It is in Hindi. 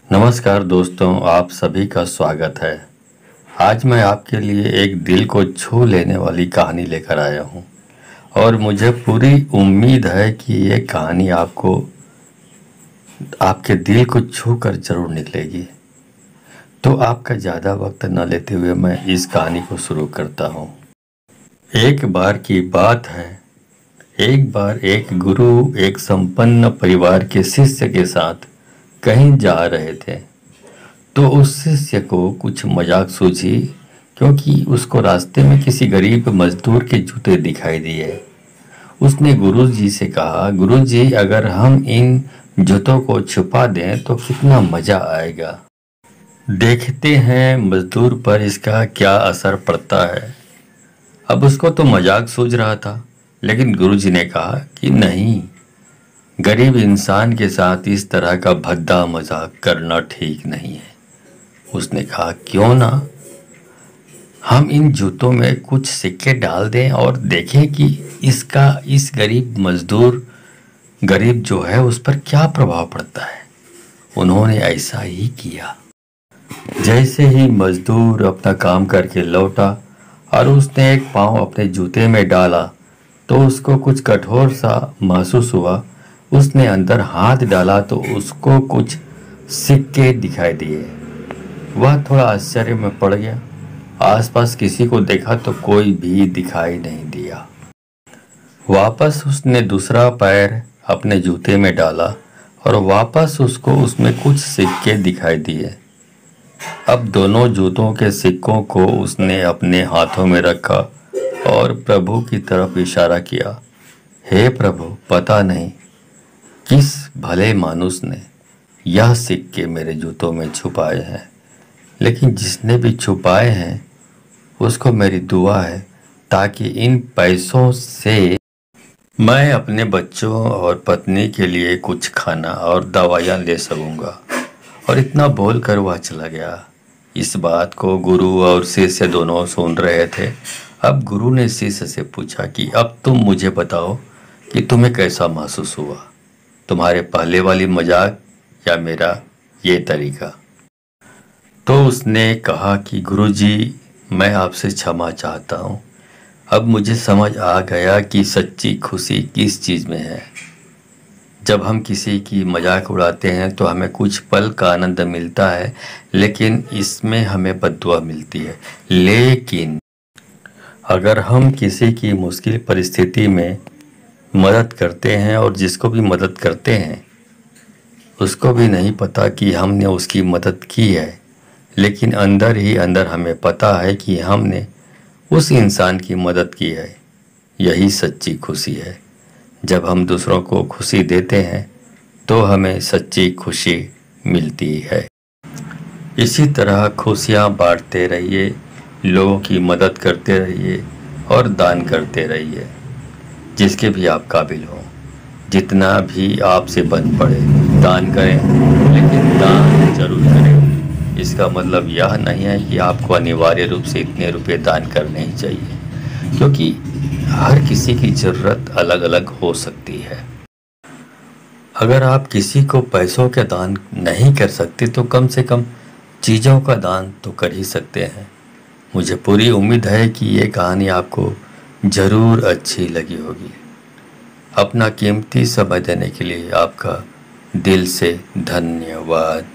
नमस्कार दोस्तों, आप सभी का स्वागत है। आज मैं आपके लिए एक दिल को छू लेने वाली कहानी लेकर आया हूँ और मुझे पूरी उम्मीद है कि ये कहानी आपको आपके दिल को छू कर जरूर निकलेगी। तो आपका ज़्यादा वक्त न लेते हुए मैं इस कहानी को शुरू करता हूँ। एक बार की बात है, एक बार एक गुरु एक संपन्न परिवार के शिष्य के साथ कहीं जा रहे थे। तो उस शिष्य को कुछ मजाक सूझी, क्योंकि उसको रास्ते में किसी गरीब मजदूर के जूते दिखाई दिए। उसने गुरुजी से कहा, गुरुजी, अगर हम इन जूतों को छुपा दें तो कितना मजा आएगा। देखते हैं मजदूर पर इसका क्या असर पड़ता है। अब उसको तो मजाक सूझ रहा था, लेकिन गुरुजी ने कहा कि नहीं, गरीब इंसान के साथ इस तरह का भद्दा मजाक करना ठीक नहीं है। उसने कहा, क्यों ना हम इन जूतों में कुछ सिक्के डाल दें और देखें कि इसका इस गरीब जो है उस पर क्या प्रभाव पड़ता है। उन्होंने ऐसा ही किया। जैसे ही मजदूर अपना काम करके लौटा और उसने एक पाँव अपने जूते में डाला तो उसको कुछ कठोर सा महसूस हुआ। उसने अंदर हाथ डाला तो उसको कुछ सिक्के दिखाई दिए। वह थोड़ा आश्चर्य में पड़ गया। आसपास किसी को देखा तो कोई भी दिखाई नहीं दिया। वापस उसने दूसरा पैर अपने जूते में डाला और वापस उसको उसमें कुछ सिक्के दिखाई दिए। अब दोनों जूतों के सिक्कों को उसने अपने हाथों में रखा और प्रभु की तरफ इशारा किया। हे प्रभु, पता नहीं किस भले मानुस ने यह सिक्के मेरे जूतों में छुपाए हैं, लेकिन जिसने भी छुपाए हैं उसको मेरी दुआ है ताकि इन पैसों से मैं अपने बच्चों और पत्नी के लिए कुछ खाना और दवाइयाँ ले सकूँगा। और इतना बोलकर वह चला गया। इस बात को गुरु और शिष्य दोनों सुन रहे थे। अब गुरु ने शिष्य से पूछा कि अब तुम मुझे बताओ कि तुम्हें कैसा महसूस हुआ, तुम्हारे पहले वाली मजाक या मेरा ये तरीका। तो उसने कहा कि गुरुजी, मैं आपसे क्षमा चाहता हूँ। अब मुझे समझ आ गया कि सच्ची खुशी किस चीज़ में है। जब हम किसी की मजाक उड़ाते हैं तो हमें कुछ पल का आनंद मिलता है, लेकिन इसमें हमें बद्दुआ मिलती है। लेकिन अगर हम किसी की मुश्किल परिस्थिति में मदद करते हैं और जिसको भी मदद करते हैं उसको भी नहीं पता कि हमने उसकी मदद की है, लेकिन अंदर ही अंदर हमें पता है कि हमने उस इंसान की मदद की है, यही सच्ची खुशी है। जब हम दूसरों को खुशी देते हैं तो हमें सच्ची खुशी मिलती है। इसी तरह खुशियाँ बांटते रहिए, लोगों की मदद करते रहिए और दान करते रहिए, जिसके भी आप काबिल हो। जितना भी आपसे बन पड़े दान करें, लेकिन दान जरूर करें। इसका मतलब यह नहीं है कि आपको अनिवार्य रूप से इतने रुपए दान करने ही चाहिए, क्योंकि हर किसी की ज़रूरत अलग अलग हो सकती है। अगर आप किसी को पैसों के दान नहीं कर सकते तो कम से कम चीज़ों का दान तो कर ही सकते हैं। मुझे पूरी उम्मीद है कि ये कहानी आपको ज़रूर अच्छी लगी होगी। अपना कीमती समय देने के लिए आपका दिल से धन्यवाद।